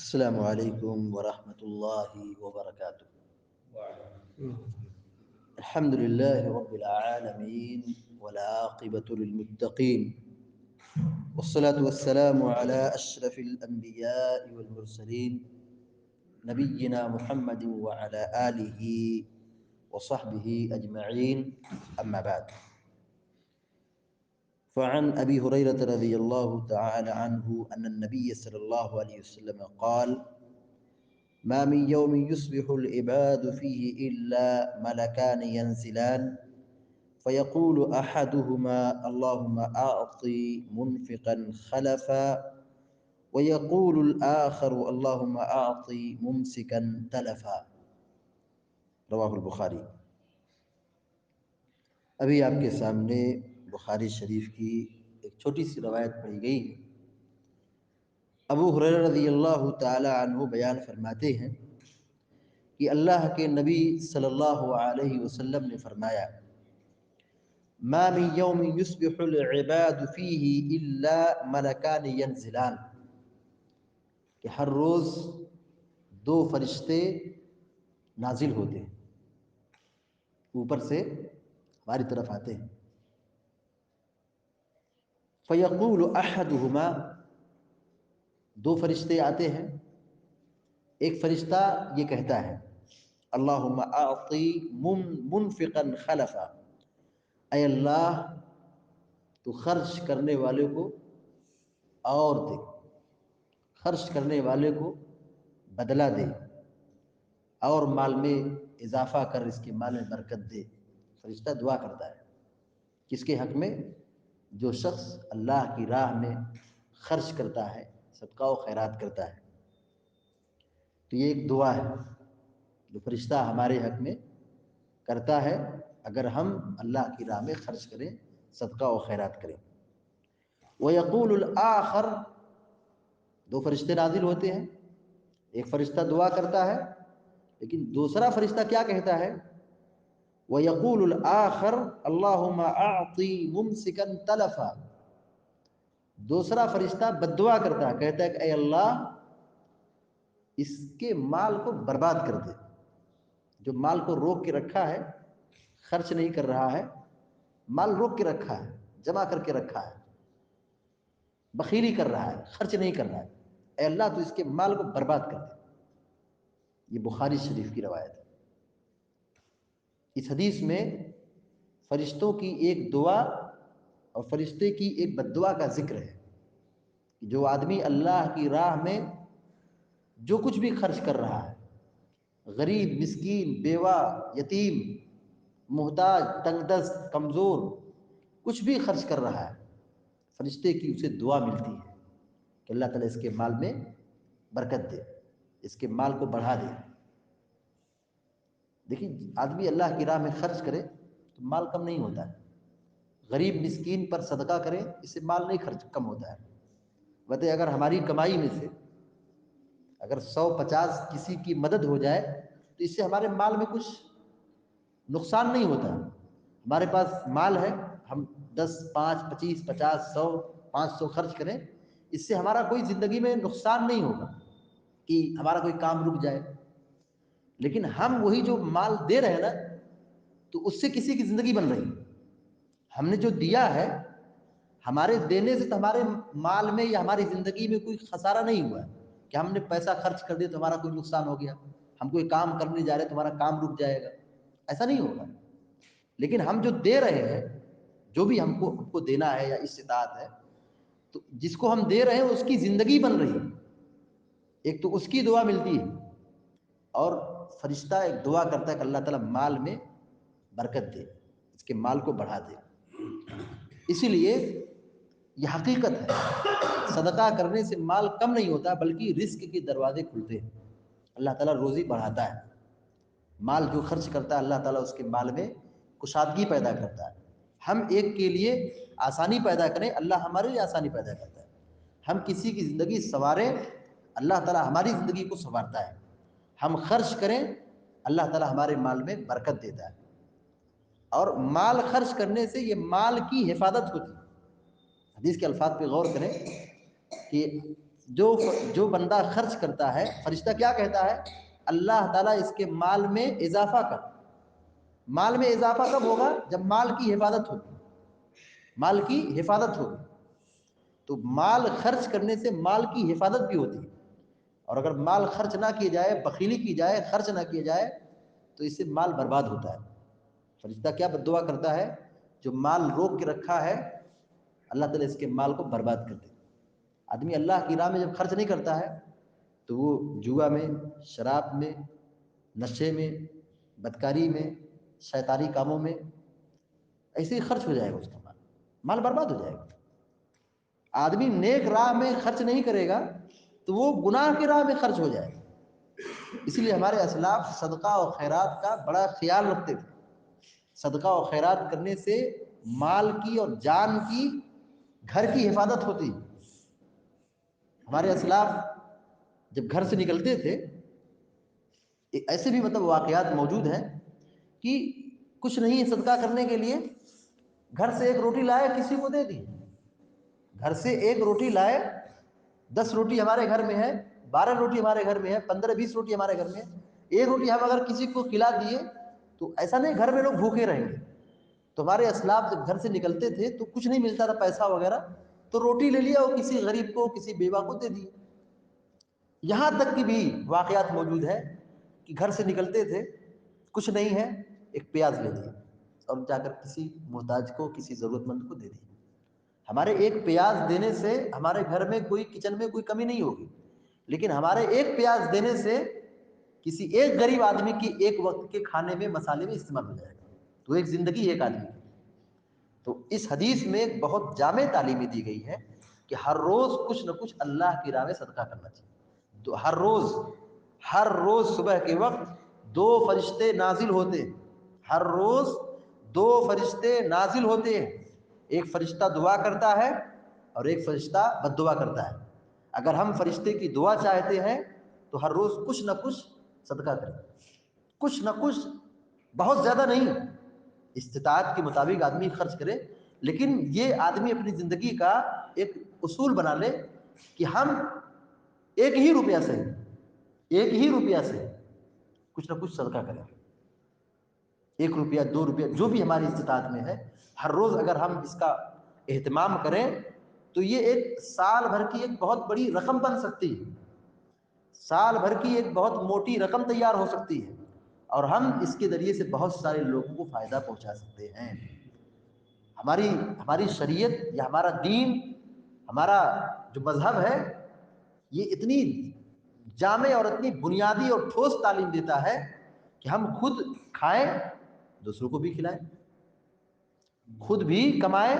السلام علیکم ورحمۃ اللہ وبرکاتہ۔ الحمد للہ رب العالمین والعاقبۃ للمتقین والصلاة والسلام علی اشرف الانبیاء والمرسلین نبینا محمد وعلی آلہ وصحبہ اجمعین، اما بعد، فعن ابی ہریرۃ رضی اللہ تعالی عنہ ان النبی صلی اللہ علیہ وسلم قال: ما من يوم يصبح العباد فيه إلا ملكان ينزلان فيقول أحدهما اللهم أعط منفقا خلفا ويقول الآخر اللهم أعط ممسكا تلفا، رواہ البخاری۔ ابھی آپ کے سامنے بخاری شریف کی ایک چھوٹی سی روایت پڑھی گئی ہے۔ ابو ہریرہ رضی اللہ تعالی عنہ بیان فرماتے ہیں کہ اللہ کے نبی صلی اللہ علیہ وسلم نے فرمایا: ما من یوم یصبح العباد فیہ الا ملکان ینزلان، کہ ہر روز دو فرشتے نازل ہوتے ہیں، اوپر سے ہماری طرف آتے ہیں۔ فیقول احدہما، دو فرشتے آتے ہیں، ایک فرشتہ یہ کہتا ہے: اللہم اعطی منفقا خلفا، اے اللہ تو خرچ کرنے والے کو اور دے، خرچ کرنے والے کو بدلہ دے، اور مال میں اضافہ کر، اس کے مال میں برکت دے۔ فرشتہ دعا کرتا ہے کس کے حق میں؟ جو شخص اللہ کی راہ میں خرچ کرتا ہے، صدقہ و خیرات کرتا ہے۔ تو یہ ایک دعا ہے جو فرشتہ ہمارے حق میں کرتا ہے اگر ہم اللہ کی راہ میں خرچ کریں، صدقہ و خیرات کریں۔ وَيَقُولُ الْآخَرُ، دو فرشتے نازل ہوتے ہیں، ایک فرشتہ دعا کرتا ہے لیکن دوسرا فرشتہ کیا کہتا ہے؟ وَيَقُولُ الْآخَرُ اللَّهُمَّ أَعْطِ مُمْسِكًا تَلَفًا، دوسرا فرشتہ بد دعا کرتا ہے، کہتا ہے کہ اے اللہ اس کے مال کو برباد کر دے، جو مال کو روک کے رکھا ہے، خرچ نہیں کر رہا ہے، مال روک کے رکھا ہے، جمع کر کے رکھا ہے، بخیلی کر رہا ہے، خرچ نہیں کر رہا ہے، اے اللہ تو اس کے مال کو برباد کر دے۔ یہ بخاری شریف کی روایت ہے۔ اس حدیث میں فرشتوں کی ایک دعا اور فرشتے کی ایک بد دعا کا ذکر ہے کہ جو آدمی اللہ کی راہ میں جو کچھ بھی خرچ کر رہا ہے، غریب، مسکین، بیوہ، یتیم، محتاج، تنگ دست، کمزور، کچھ بھی خرچ کر رہا ہے، فرشتے کی اسے دعا ملتی ہے کہ اللہ تعالیٰ اس کے مال میں برکت دے، اس کے مال کو بڑھا دے۔ دیکھیں، آدمی اللہ کی راہ میں خرچ کرے تو مال کم نہیں ہوتا ہے، غریب مسکین پر صدقہ کرے اس سے مال نہیں خرچ کم ہوتا ہے۔ بتائیں اگر ہماری کمائی میں سے اگر 100-50 کسی کی مدد ہو جائے تو اس سے ہمارے مال میں کچھ نقصان نہیں ہوتا ہے۔ ہمارے پاس مال ہے، ہم 10، 5، 25، 50، 100، 500 خرچ کریں، اس سے ہمارا کوئی زندگی میں نقصان نہیں ہوگا کہ ہمارا کوئی کام رک جائے۔ لیکن ہم وہی جو مال دے رہے ہیں نا، تو اس سے کسی کی زندگی بن رہی ہے۔ ہم نے جو دیا ہے، ہمارے دینے سے تو ہمارے مال میں یا ہماری زندگی میں کوئی خسارہ نہیں ہوا ہے کہ ہم نے پیسہ خرچ کر دیا تو ہمارا کوئی نقصان ہو گیا، ہم کوئی کام کرنے جا رہے تو ہمارا کام رک جائے گا، ایسا نہیں ہوگا۔ لیکن ہم جو دے رہے ہیں، جو بھی ہم کو دینا ہے یا استطاعت ہے، تو جس کو ہم دے رہے ہیں اس کی زندگی بن رہی ہے، ایک تو اس کی دعا ملتی ہے، اور فرشتہ ایک دعا کرتا ہے کہ اللہ تعالیٰ مال میں برکت دے، اس کے مال کو بڑھا دے۔ اسی لیے یہ حقیقت ہے، صدقہ کرنے سے مال کم نہیں ہوتا بلکہ رزق کے دروازے کھلتے ہیں، اللہ تعالیٰ روزی بڑھاتا ہے۔ مال جو خرچ کرتا ہے اللہ تعالیٰ اس کے مال میں کشادگی پیدا کرتا ہے۔ ہم ایک کے لیے آسانی پیدا کریں، اللہ ہمارے لیے آسانی پیدا کرتا ہے۔ ہم کسی کی زندگی سنواریں، اللہ تعالیٰ ہماری زندگی کو سنوارتا ہے۔ ہم خرچ کریں، اللہ تعالیٰ ہمارے مال میں برکت دیتا ہے۔ اور مال خرچ کرنے سے یہ مال کی حفاظت ہوتی ہے۔ حدیث کے الفاظ پہ غور کریں کہ جو بندہ خرچ کرتا ہے، فرشتہ کیا کہتا ہے؟ اللہ تعالیٰ اس کے مال میں اضافہ کر۔ مال میں اضافہ کب ہوگا؟ جب مال کی حفاظت ہوگی، مال کی حفاظت ہوگی۔ تو مال خرچ کرنے سے مال کی حفاظت بھی ہوتی ہے، اور اگر مال خرچ نہ کیے جائے، بخیلی کی جائے، خرچ نہ کیے جائے، تو اس سے مال برباد ہوتا ہے۔ فرشتہ کیا بد دعا کرتا ہے؟ جو مال روک کے رکھا ہے، اللہ تعالیٰ اس کے مال کو برباد کر دے۔ آدمی اللہ کی راہ میں جب خرچ نہیں کرتا ہے تو وہ جوا میں، شراب میں، نشے میں، بدکاری میں، شیطانی کاموں میں ایسے ہی خرچ ہو جائے گا، اس کا مال برباد ہو جائے گا۔ آدمی نیک راہ میں خرچ نہیں کرے گا تو وہ گناہ کی راہ میں خرچ ہو جائے گا۔ اس لیے ہمارے اسلاف صدقہ و خیرات کا بڑا خیال رکھتے تھے۔ صدقہ و خیرات کرنے سے مال کی اور جان کی، گھر کی حفاظت ہوتی۔ ہمارے اسلاف جب گھر سے نکلتے تھے، ایسے بھی مطلب واقعات موجود ہیں کہ کچھ نہیں صدقہ کرنے کے لیے گھر سے ایک روٹی لائے، کسی کو دے دی۔ گھر سے ایک روٹی لائے، 10 روٹی ہمارے گھر میں ہے، 12 روٹی ہمارے گھر میں ہے، 15-20 روٹی ہمارے گھر میں ہے، ایک روٹی ہم اگر کسی کو کھلا دیے تو ایسا نہیں گھر میں لوگ بھوکے رہیں گے۔ تو ہمارے اسلاف جب گھر سے نکلتے تھے تو کچھ نہیں ملتا تھا، پیسہ وغیرہ، تو روٹی لے لیا اور کسی غریب کو، کسی بیوہ کو دے دی۔ یہاں تک کہ بھی واقعات موجود ہے کہ گھر سے نکلتے تھے، کچھ نہیں ہے، ایک پیاز لے لیا اور جا کر کسی محتاج کو، کسی ضرورت مند کو دے دی۔ ہمارے ایک پیاز دینے سے ہمارے گھر میں کوئی، کچن میں کوئی کمی نہیں ہوگی، لیکن ہمارے ایک پیاز دینے سے کسی ایک غریب آدمی کی ایک وقت کے کھانے میں، مسالے میں استعمال ہو جائے گا۔ تو ایک زندگی ایک آدمی کی۔ تو اس حدیث میں ایک بہت جامع تعلیمیں دی گئی ہے کہ ہر روز کچھ نہ کچھ اللہ کی راہ میں صدقہ کرنا چاہیے۔ تو ہر روز صبح کے وقت 2 فرشتے نازل ہوتے ہیں۔ ہر روز 2 فرشتے نازل ہوتے ہیں، ایک فرشتہ دعا کرتا ہے اور ایک فرشتہ بد دعا کرتا ہے۔ اگر ہم فرشتے کی دعا چاہتے ہیں تو ہر روز کچھ نہ کچھ صدقہ کریں، کچھ نہ کچھ، بہت زیادہ نہیں، استطاعت کے مطابق آدمی خرچ کرے، لیکن یہ آدمی اپنی زندگی کا ایک اصول بنا لے کہ ہم 1 ہی روپیہ سے، 1 ہی روپیہ سے کچھ نہ کچھ صدقہ کریں۔ 1 روپیہ، 2 روپیہ، جو بھی ہماری استطاعت میں ہے، ہر روز اگر ہم اس کا اہتمام کریں تو یہ ایک سال بھر کی ایک بہت بڑی رقم بن سکتی ہے، سال بھر کی ایک بہت موٹی رقم تیار ہو سکتی ہے، اور ہم اس کے ذریعے سے بہت سارے لوگوں کو فائدہ پہنچا سکتے ہیں۔ ہماری شریعت یا ہمارا دین، ہمارا جو مذہب ہے، یہ اتنی جامع اور اتنی بنیادی اور ٹھوس تعلیم دیتا ہے کہ ہم خود کھائیں، دوسروں کو بھی کھلائیں، خود بھی کمائیں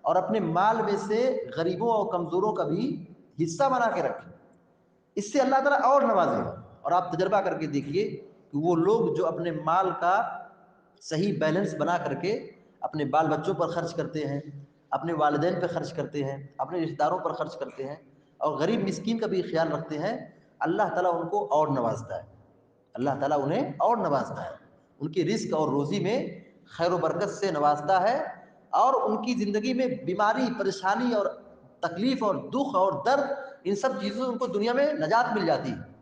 اور اپنے مال میں سے غریبوں اور کمزوروں کا بھی حصہ بنا کے رکھیں۔ اس سے اللہ تعالیٰ اور نوازے گا۔ اور آپ تجربہ کر کے دیکھیے کہ وہ لوگ جو اپنے مال کا صحیح بیلنس بنا کر کے اپنے بال بچوں پر خرچ کرتے ہیں، اپنے والدین پر خرچ کرتے ہیں، اپنے رشتہ داروں پر خرچ کرتے ہیں، اور غریب مسکین کا بھی خیال رکھتے ہیں، اللہ تعالیٰ ان کو اور نوازتا ہے، اللہ تعالیٰ انہیں اور نوازتا ہے، ان کی رزق اور روزی میں خیر و برکت سے نوازتا ہے، اور ان کی زندگی میں بیماری، پریشانی اور تکلیف اور دکھ اور درد، ان سب چیزوں سے ان کو دنیا میں نجات مل جاتی ہے۔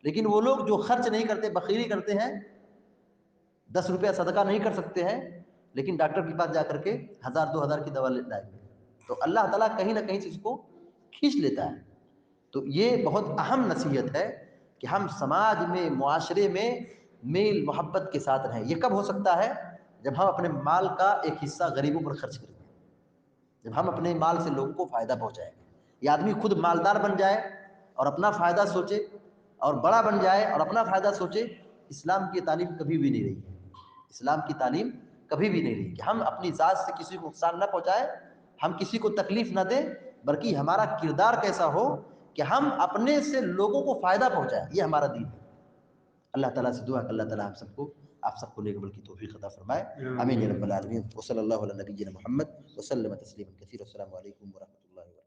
لیکن وہ لوگ جو خرچ نہیں کرتے، بخیلی کرتے ہیں، 10 روپیہ صدقہ نہیں کر سکتے ہیں، لیکن ڈاکٹر کے پاس جا کر کے 1000-2000 کی دوا لائیں گے، تو اللہ تعالیٰ کہیں نہ کہیں سے اس کو کھینچ لیتا ہے۔ تو یہ بہت اہم نصیحت ہے کہ ہم سماج میں، معاشرے میں میل محبت کے ساتھ رہیں۔ یہ کب ہو سکتا ہے؟ جب ہم اپنے مال کا ایک حصہ غریبوں پر خرچ کریں گے، جب ہم اپنے مال سے لوگوں کو فائدہ پہنچائیں گے۔ یہ آدمی خود مالدار بن جائے اور اپنا فائدہ سوچے، اور بڑا بن جائے اور اپنا فائدہ سوچے، اسلام کی تعلیم کبھی بھی نہیں رہی ہے۔ اسلام کی تعلیم کبھی بھی نہیں رہی کہ ہم اپنی ذات سے کسی کو نقصان نہ پہنچائیں، ہم کسی کو تکلیف نہ دیں، بلکہ ہمارا کردار کیسا ہو کہ ہم اپنے سے لوگوں کو فائدہ پہنچائیں۔ یہ ہمارا دین ہے۔ اللہ تعالیٰ سے دعا کہ اللہ تعالیٰ آپ سب کو نیک عمل کی توفیق عطا فرمائے، آمین یا رب العالمین۔ وصلی اللہ علی نبینا محمد وسلم تسلیما کثیرا۔ السلام علیکم ورحمۃ اللہ وبرکاتہ۔